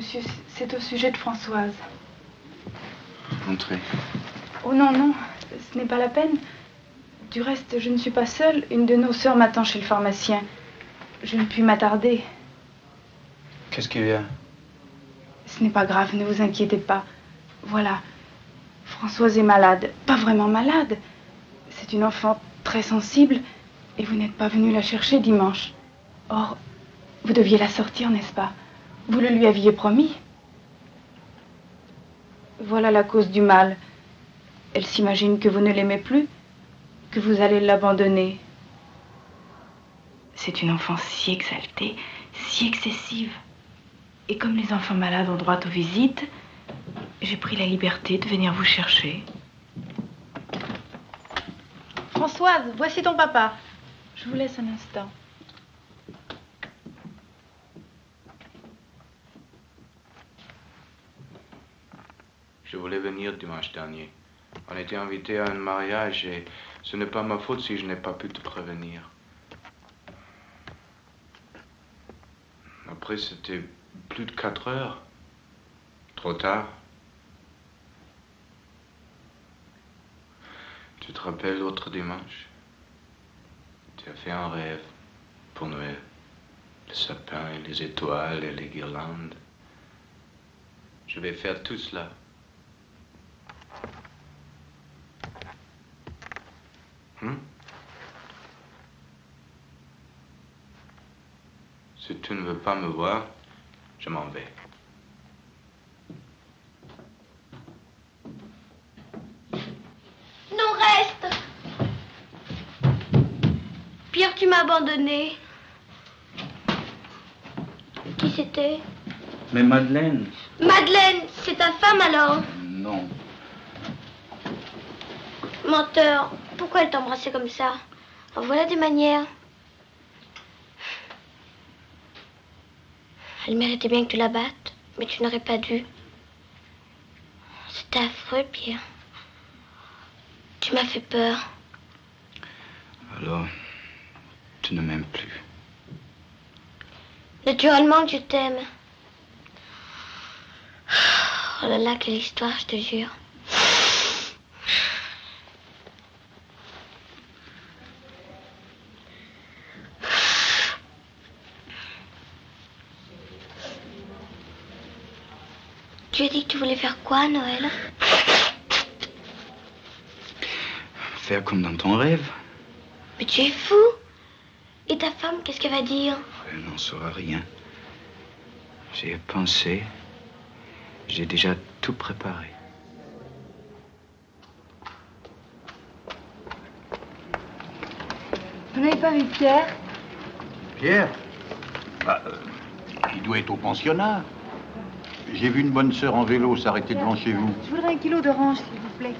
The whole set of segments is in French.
monsieur, c'est au sujet de Françoise. Entrez. Oh non, non, ce n'est pas la peine. Du reste, je ne suis pas seule. Une de nos sœurs m'attend chez le pharmacien. Je ne puis m'attarder. Qu'est-ce qu'il y a? Ce n'est pas grave, ne vous inquiétez pas. Voilà, Françoise est malade. Pas vraiment malade. C'est une enfant très sensible et vous n'êtes pas venu la chercher dimanche. Or, vous deviez la sortir, n'est-ce pas? Vous le lui aviez promis. Voilà la cause du mal. Elle s'imagine que vous ne l'aimez plus, que vous allez l'abandonner. C'est une enfant si exaltée, si excessive. Et comme les enfants malades ont droit aux visites, j'ai pris la liberté de venir vous chercher. Françoise, voici ton papa. Je vous laisse un instant. Je voulais venir dimanche dernier. On était invités à un mariage et ce n'est pas ma faute si je n'ai pas pu te prévenir. Après, c'était plus de 4 heures. Trop tard. Tu te rappelles l'autre dimanche? Tu as fait un rêve pour Noël. Le sapin et les étoiles et les guirlandes. Je vais faire tout cela. Si tu ne veux pas me voir, je m'en vais. Non, reste. Pierre, tu m'as abandonné. Qui c'était? Mais Madeleine. Madeleine, c'est ta femme alors? Non. Menteur, pourquoi elle t'embrassait comme ça? En voilà des manières. Elle méritait bien que tu la battes, mais tu n'aurais pas dû. C'était affreux, Pierre. Tu m'as fait peur. Alors, tu ne m'aimes plus. Naturellement que je t'aime. Oh là là, quelle histoire, je te jure. Tu as dit que tu voulais faire quoi, Noël? Faire comme dans ton rêve. Mais tu es fou. Et ta femme, qu'est-ce qu'elle va dire? Elle n'en saura rien. J'y ai pensé. J'ai déjà tout préparé. Vous n'avez pas vu Pierre? Pierre? Il doit être au pensionnat. J'ai vu une bonne sœur en vélo s'arrêter devant chez vous. Je voudrais 1 kilo d'oranges, s'il vous plaît.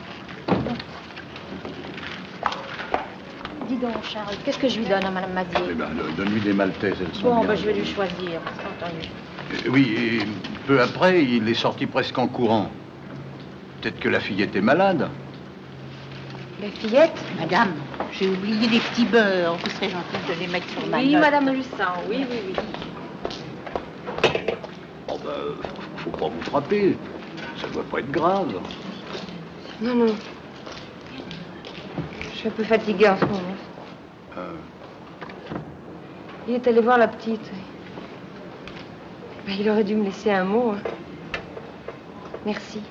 Dis donc, Charles, qu'est-ce que je lui donne à Madame Madier? Eh ben, donne-lui des maltaises, elles sont Bon, bien. ben, je vais lui choisir. Entendu. Oui, et peu après, il est sorti presque en courant. Peut-être que la fillette est malade. La fillette? Madame, j'ai oublié des petits beurres. Vous serez gentille de les mettre sur ma Oui, note. Madame Lucin, oui, oui, oui. Oh ben, faut pas vous frapper. Ça doit pas être grave. Non, non. Je suis un peu fatiguée en ce moment. Il est allé voir la petite. Ben, il aurait dû me laisser un mot. Hein. Merci.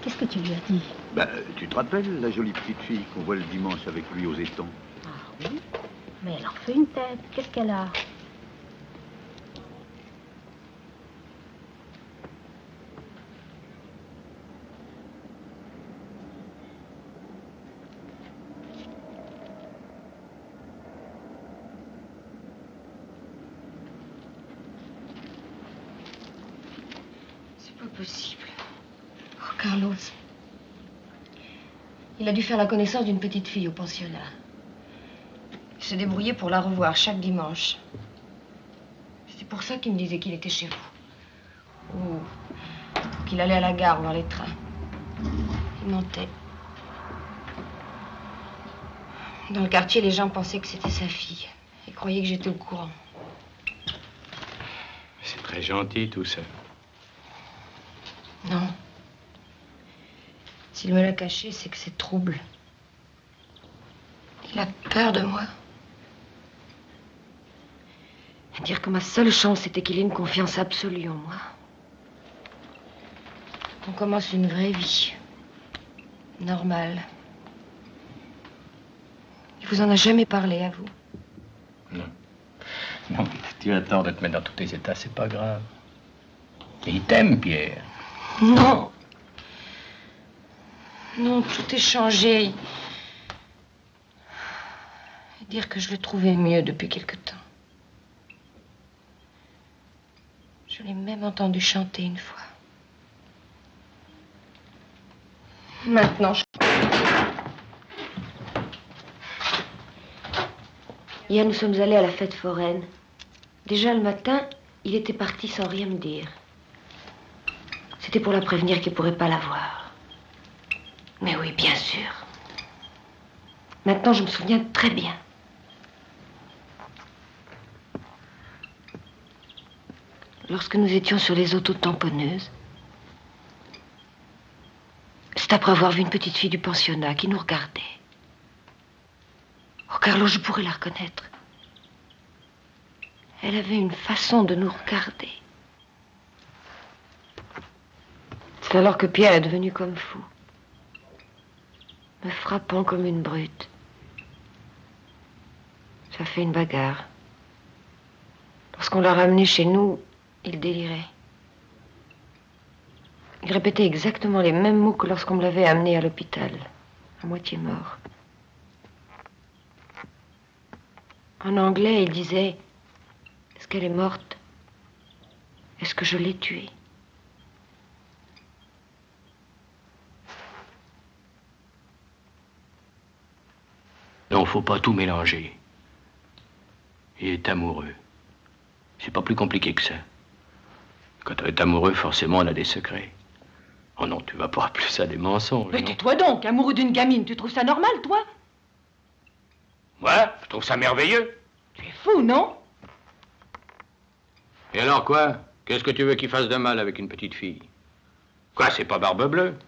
Qu'est-ce que tu lui as dit? Ben, tu te rappelles la jolie petite fille qu'on voit le dimanche avec lui aux étangs? Ah oui? Mais elle en fait une tête. Qu'est-ce qu'elle a? C'est pas possible. Oh, Carlos. Il a dû faire la connaissance d'une petite fille au pensionnat. Il s'est débrouillé pour la revoir chaque dimanche. C'est pour ça qu'il me disait qu'il était chez vous. Ou qu'il allait à la gare voir les trains. Il mentait. Dans le quartier, les gens pensaient que c'était sa fille. Il croyait que j'étais au courant. C'est très gentil, tout ça. Non. S'il me l'a caché, c'est que c'est trouble. Il a peur de moi. À dire que ma seule chance, c'était qu'il ait une confiance absolue en moi. On commence une vraie vie. Normale. Il vous en a jamais parlé, à vous? Non. Non, tu as tort de te mettre dans tous tes états, c'est pas grave. Et il t'aime, Pierre. Non. Non, tout est changé. Et dire que je le trouvais mieux depuis quelque temps. Je l'ai même entendu chanter une fois. Maintenant, Hier, nous sommes allés à la fête foraine. Déjà le matin, il était parti sans rien me dire. C'était pour la prévenir qu'il ne pourrait pas la voir. Mais oui, bien sûr. Maintenant, je me souviens très bien. Lorsque nous étions sur les autotamponneuses, c'est après avoir vu une petite fille du pensionnat qui nous regardait. Oh, Carlo, je pourrais la reconnaître. Elle avait une façon de nous regarder. C'est alors que Pierre est devenu comme fou, me frappant comme une brute. Ça fait une bagarre. Lorsqu'on l'a ramené chez nous, il délirait. Il répétait exactement les mêmes mots que lorsqu'on me l'avait amené à l'hôpital, à moitié mort. En anglais, il disait: est-ce qu'elle est morte? Est-ce que je l'ai tuée? Non, faut pas tout mélanger. Il est amoureux. C'est pas plus compliqué que ça. Quand on est amoureux, forcément, on a des secrets. Oh non, tu vas pas appeler ça des mensonges. Mais non. tais-toi donc, amoureux d'une gamine, tu trouves ça normal, toi? Ouais, je trouve ça merveilleux. Tu es fou, non? Et alors quoi? Qu'est-ce que tu veux qu'il fasse de mal avec une petite fille? Quoi, c'est pas Barbe Bleue?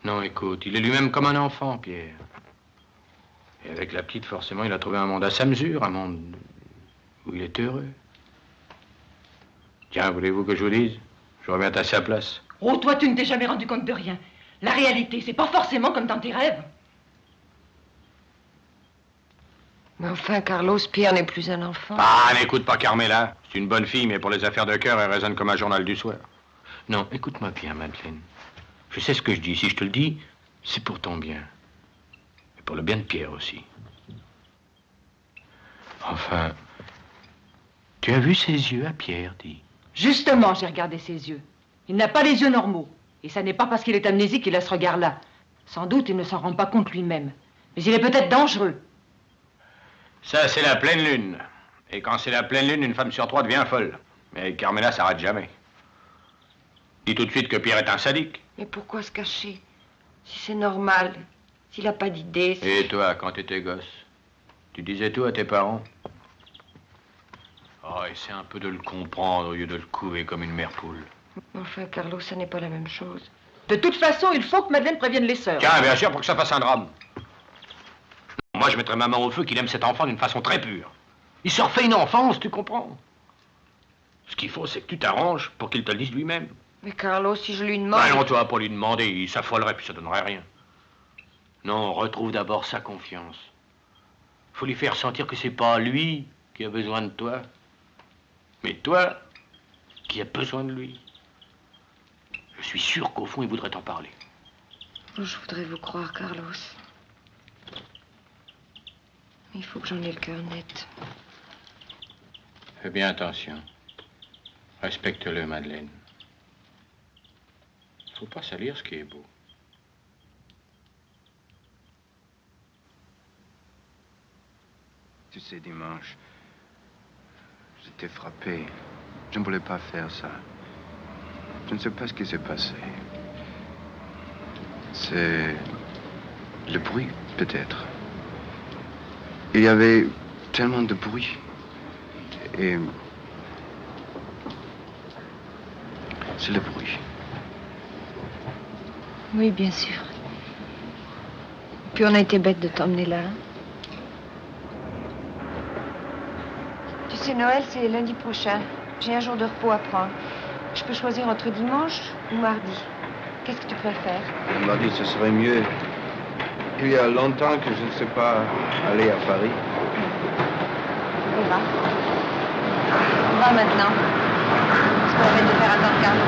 Non, écoute, il est lui-même comme un enfant, Pierre. Et avec la petite, forcément, il a trouvé un monde à sa mesure, un monde où il est heureux. Tiens, voulez-vous que je vous dise? Je reviens à sa place. Oh, toi, tu ne t'es jamais rendu compte de rien. La réalité, c'est pas forcément comme dans tes rêves. Mais enfin, Carlos, Pierre n'est plus un enfant. Ah, n'écoute pas Carmela. C'est une bonne fille, mais pour les affaires de cœur, elle résonne comme un journal du soir. Non, écoute-moi bien, Madeleine. Je sais ce que je dis. Si je te le dis, c'est pour ton bien. Et pour le bien de Pierre aussi. Enfin, tu as vu ses yeux à Pierre, dis. Justement, j'ai regardé ses yeux. Il n'a pas les yeux normaux. Et ça n'est pas parce qu'il est amnésique qu'il a ce regard-là. Sans doute, il ne s'en rend pas compte lui-même. Mais il est peut-être dangereux. Ça, c'est la pleine lune. Et quand c'est la pleine lune, une femme sur 3 devient folle. Mais Carmela s'arrête jamais. Dis tout de suite que Pierre est un sadique. Mais pourquoi se cacher? Si c'est normal, s'il n'a pas d'idée... Et toi, quand t'étais gosse, tu disais tout à tes parents? Oh, essaie un peu de le comprendre au lieu de le couver comme une mère poule. Enfin, Carlos, ça n'est pas la même chose. De toute façon, il faut que Madeleine prévienne les sœurs. Tiens, bien sûr, pour que ça fasse un drame. Moi, je mettrais ma main au feu qu'il aime cet enfant d'une façon très pure. Il se refait une enfance, tu comprends? Ce qu'il faut, c'est que tu t'arranges pour qu'il te le dise lui-même. Mais Carlos, si je lui demande... Ben non, tu vas pas lui demander, il s'affolerait puis ça donnerait rien. Non, retrouve d'abord sa confiance. Faut lui faire sentir que c'est pas lui qui a besoin de toi, mais toi qui as besoin de lui. Je suis sûr qu'au fond, il voudrait t'en parler. Oh, je voudrais vous croire, Carlos. Il faut que j'en ai le cœur net. Fais bien attention. Respecte-le, Madeleine. Faut pas salir ce qui est beau. Tu sais, dimanche, j'étais frappé. Je ne voulais pas faire ça. Je ne sais pas ce qui s'est passé. C'est le bruit, peut-être. il y avait tellement de bruit. Et c'est le bruit. Oui, bien sûr. Puis on a été bête de t'emmener là. Tu sais, Noël, c'est lundi prochain. J'ai un jour de repos à prendre. Je peux choisir entre dimanche ou mardi. Qu'est-ce que tu préfères? On m'a dit que ce serait mieux. Il y a longtemps que je ne sais pas aller à Paris. On va. On va maintenant. C'est pas la peine de faire attendre Carlos.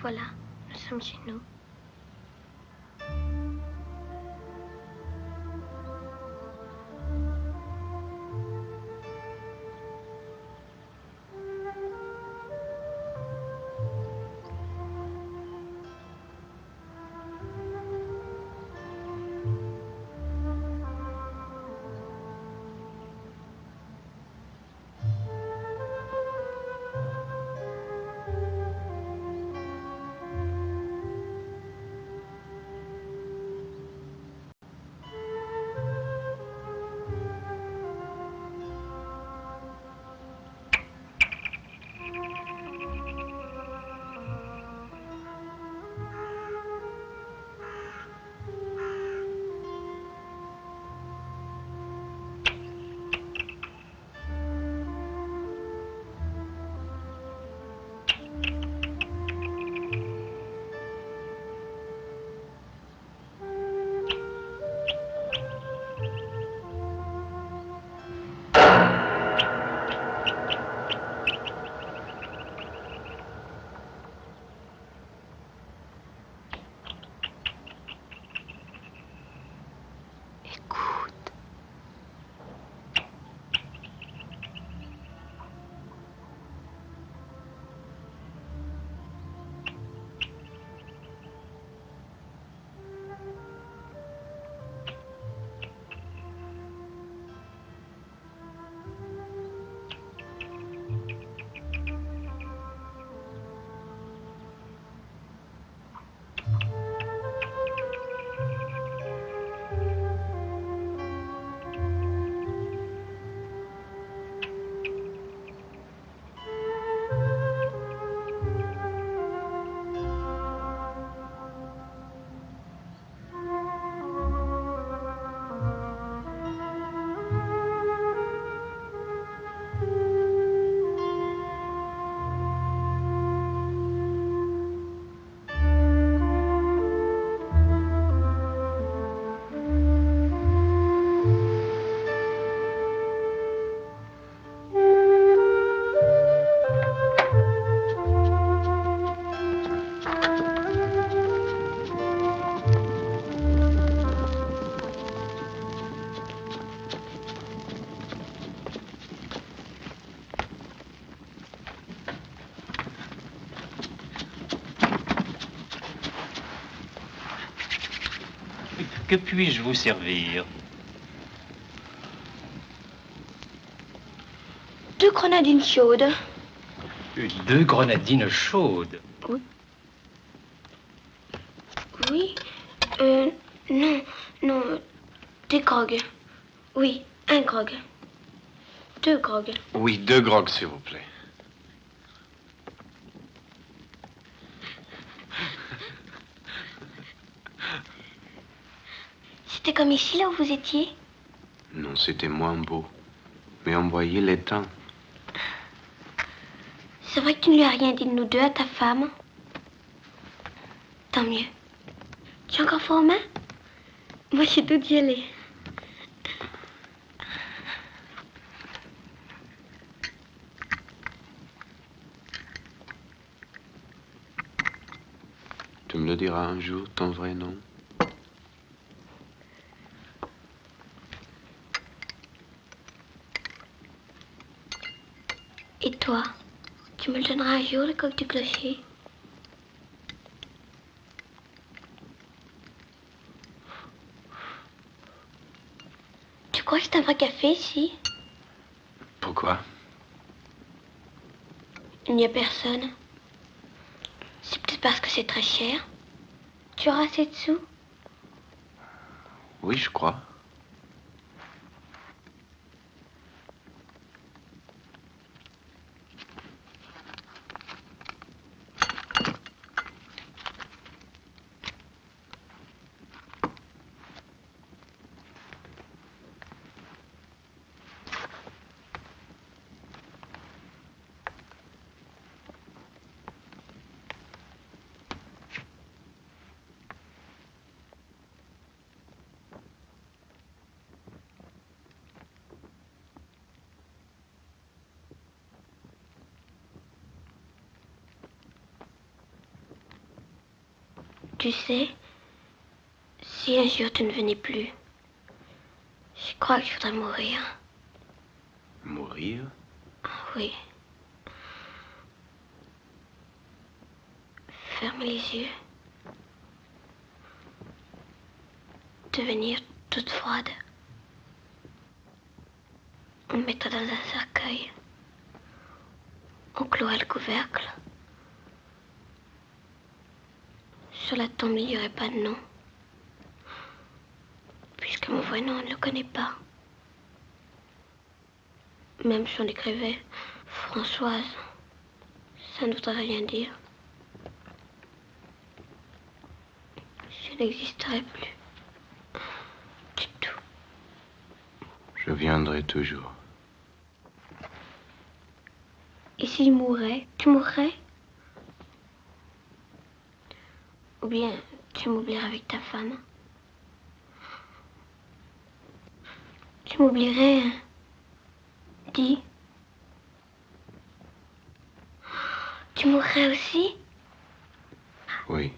Voilà, nous sommes chez nous. Que puis-je vous servir? 2 grenadines chaudes. 2 grenadines chaudes. Oui. Oui. Non, non. Des grogs. Oui, un grog. 2 grogs. Oui, 2 grogs, s'il vous plaît. C'était comme ici, là où vous étiez? Non, c'était moins beau. Mais on voyait l'étang. C'est vrai que tu ne lui as rien dit de nous deux à ta femme? Tant mieux. Tu as encore froid aux mains? Moi, j'ai tout d'y aller. Tu me le diras un jour, ton vrai nom? Et toi, tu me le donneras un jour, le coq du clocher? Tu crois que c'est un vrai café ici? Pourquoi? Il n'y a personne. C'est peut-être parce que c'est très cher. Tu auras assez de sous? Oui, je crois. Tu sais, si un jour tu ne venais plus, je crois que je voudrais mourir. Mourir? Oui. Fermer les yeux. Devenir toute froide. On me mettrait dans un cercueil. On clouerait le couvercle. Sur la tombe, il n'y aurait pas de nom. Puisque mon vrai nom, on ne le connaît pas. Même si on écrivait Françoise, ça ne voudrait rien dire. Je n'existerai plus. Du tout. Je viendrai toujours. Et si je mourais, tu mourrais? Ou bien tu m'oublierais avec ta femme? Tu m'oublierais, hein? Dis. Tu mourrais aussi? Oui.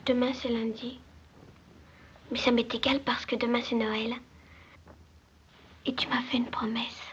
Demain c'est lundi. Mais ça m'est égal parce que demain c'est Noël. Et tu m'as fait une promesse.